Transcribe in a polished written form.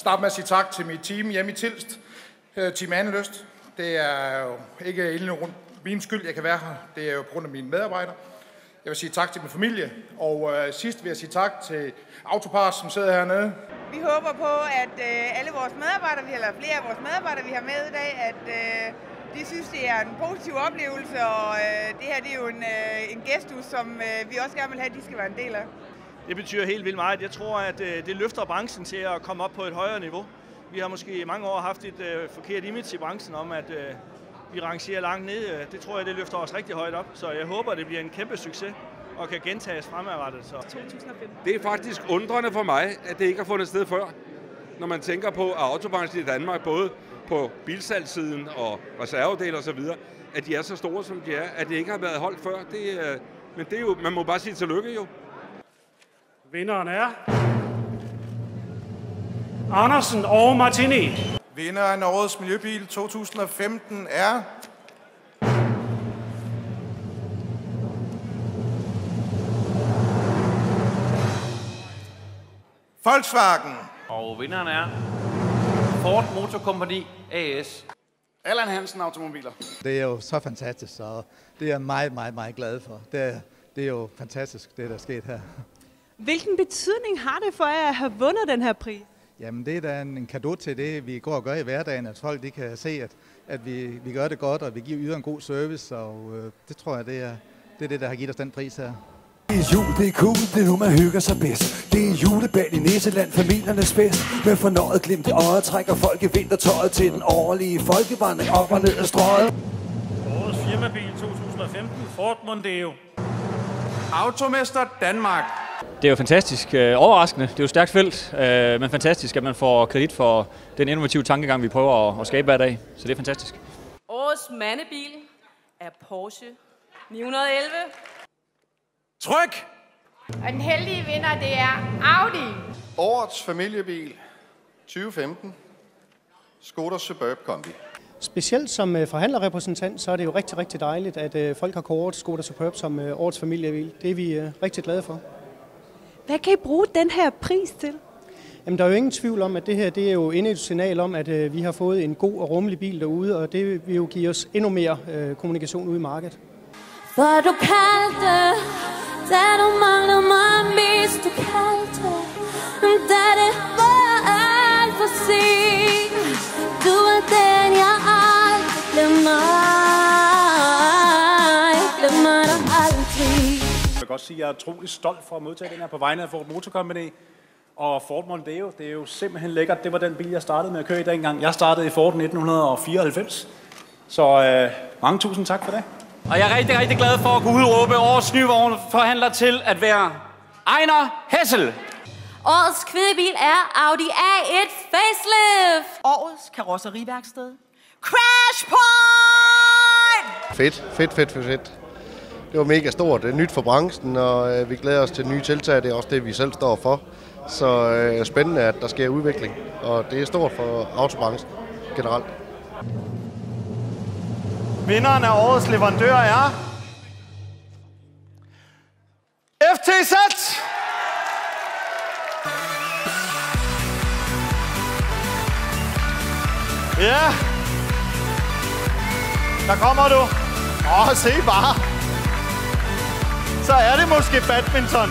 starte med at sige tak til mit team hjemme i Tilst, Team Anelyst. Det er jo ikke alene rundt min skyld, jeg kan være her. Det er jo på grund af mine medarbejdere. Jeg vil sige tak til min familie, og sidst vil jeg sige tak til Autopars, som sidder hernede. Vi håber på, at alle vores medarbejdere, eller flere af vores medarbejdere, vi har med i dag, at de synes, det er en positiv oplevelse, og det her det er jo en gestus, som vi også gerne vil have, at de skal være en del af. Det betyder helt vildt meget. Jeg tror, at det løfter branchen til at komme op på et højere niveau. Vi har måske i mange år haft et forkert image i branchen om, at vi rangerer langt ned. Det tror jeg, det løfter os rigtig højt op. Så jeg håber, det bliver en kæmpe succes og kan gentages fremadrettet. Så 2015. Det er faktisk undrende for mig, at det ikke har fundet sted før. Når man tænker på, at autobranchen i Danmark, både på bilsalgssiden og reservedele osv., at de er så store, som de er, at det ikke har været holdt før. Men det er jo, man må bare sige tillykke jo. Vinderen er Andersen og Martini. Vinderen af Årets Miljøbil 2015 er Volkswagen. Og vinderen er Ford Motor Company AS. Allan Hansen Automobiler. Det er jo så fantastisk, så det er jeg meget, meget, meget glad for. Det er jo fantastisk, det der er sket her. Hvilken betydning har det for jer at have vundet den her pris? Jamen det er da en cadeau til det, vi går og gør i hverdagen, at folk de kan se, at vi gør det godt, og vi yder en god service, og det tror jeg, det er det, der har givet os den pris her. Det er jul, det er cool, det er nu man hygger sig bedst. Det er julebal i Nisseland, familiernes fest. Med fornøjet glimt i øjet trækker folk i vintertøjet til den årlige folkevandring op og ned ad strøget. Årets firmabil 2015, Ford Mondeo. Automester Danmark. Det er jo fantastisk overraskende. Det er jo et stærkt felt, men fantastisk, at man får kredit for den innovative tankegang, vi prøver at skabe hver dag. Så det er fantastisk. Årets mandebil er Porsche 911. Tryk! Og den heldige vinder, det er Audi. Årets familiebil 2015, Škoda Superb Kombi. Specielt som forhandlerrepræsentant, så er det jo rigtig, rigtig dejligt, at folk har kåret Škoda Superb som årets familiebil. Det er vi rigtig glade for. Hvad kan I bruge den her pris til? Jamen, der er jo ingen tvivl om, at det her det er jo endnu et signal om, at vi har fået en god og rummelig bil derude, og det vil jo give os endnu mere kommunikation ude i markedet. For du kaldte, da du mangler mig mest, du kaldte, da det var alt for sent. Du er den, jeg aldrig glemmer dig aldrig. Jeg kan godt sige, at jeg er utrolig stolt for at modtage den her på vegne af Ford Motor Company. Og Ford Mondeo, det er jo simpelthen lækkert. Det var den bil, jeg startede med at køre i dengang. Jeg startede i Ford 1994. Så mange tusind tak for det. Og jeg er rigtig, rigtig glad for at kunne udråbe årets nyvogn forhandler til at være Ejner Hessel. Årets kvindebil er Audi A1 Facelift. Årets karrosseriværksted Crash Point! Fedt. Det var mega stort. Det er nyt for branchen, og vi glæder os til nye tiltag. Det er også det, vi selv står for. Så spændende, at der sker udvikling, og det er stort for autobranchen generelt. Vinderen af årets leverandør er FTZ! Ja! Der kommer du. Se bare. Så er det måske badminton.